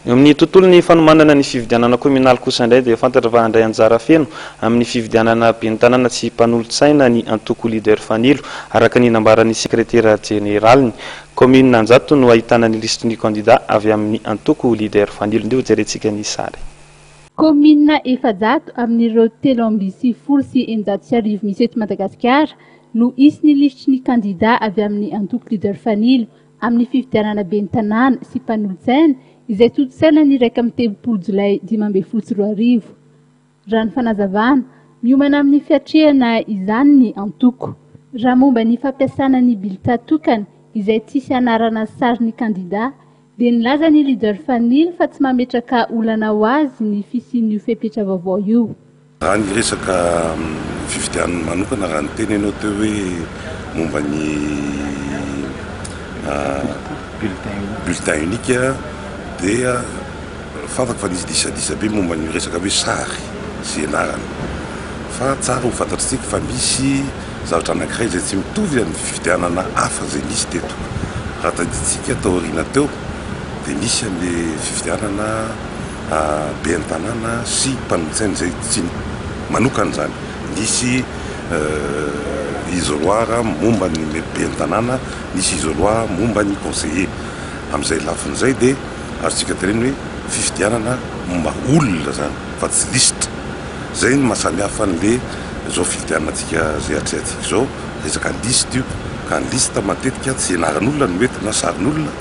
Amin'ny tontolon'ny fanomanana ny fividianana communal kosa indray dia fantatra fa handray anjara feno amin'ny fividianana ben'ny tanàna tsy mpanolotsaina ny antoko leader fanilo araka ny nambaran'ny sekretera generaliny. Commune Anjato no ahitana ny listin'ny candidat avy amin'ny antoko leader fanilo. Ndeo jerentsika ny sary. Commune Efajato amin'ireo 340 misy eto Madagasikara no isy ny listin'ny candidat avy amin'ny antoko leader fanilo amin'ny fividianana ben'ny tanàna sy mpanolotsaina izay totsaina ny raika amin'ny telopolo Jolay 2024. Raha ny fanazavana miomana amin'ny fiatrehana izany ny antoko. Raha momba ny fampiasana ny bilita tokana izay tsisy anarana sary ny candidat dia nilaza ny leader fanilo fa tsy mametraka olana ho azy ny fisian'io fepetra vaovao io. Raha ny resaka fividianana manokana raha ny teny ianao teo hoe momba ny bulletin unique dia fantako fa nisy disadisa be momba ny resaka hoe sary sy anarana fa tsara ho fantatritsika fa misy zavatra anankiray izay tsy mitovy amin'ny fividianana hafa izay nisy teto. Raha taditsika tao aoriana teo dia nisy amin'ny fividianana ben'ny tanàna sy mpanolotsaina izay tsy manokana izany. Nisy isoloir momba ny ben'ny tanàna, nisy isoloir momba ny conseiller. Amin'izay lafin'izay dia azotsika teneny hoe fividianana momba olona zany fa tsy lista. Zay ny mahasamihafa an'le zao fividianana antsika zay atrehantsika zao resaka lista io. Ka ny lista matetika tsy anaran'olona no mety na sarin'olona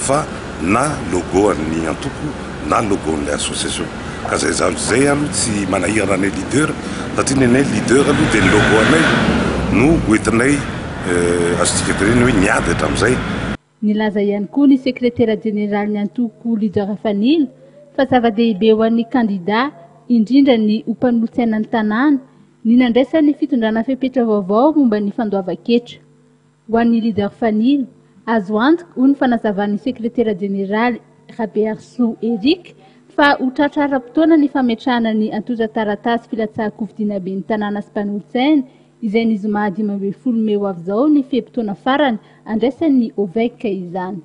fa na logo an'ny antoko na logo an'ilay association. Ka zay zay aloha tsy manahirana anay leader satria ny anay leader aloha dia ny logo anay no hoentinay azotsika teneny hoe niady hatramin'izay. Nilaza ihany koa ny sekretera general ny antoko leader fanilo fa zava-dehibe ho an'ny candidat indrindra ny mpanolotsaina ny tanàna ny nandraisan'ny fitondrana fepetra vaovao momba ny fandoavan-ketra. Ho an'ny leader fanilo azo antoka ho ny fanazavan'ny sekretera general Raberso Eric fa ho tratra ara-potoana ny fametrahana ny antoja taratasy filatsahan-kofidiana ben'ny tanàna sy mpanolotsaina izay ny zoma 15 Meo avy izao ny fetim-potoana farany andraisan'ny OVEC izany.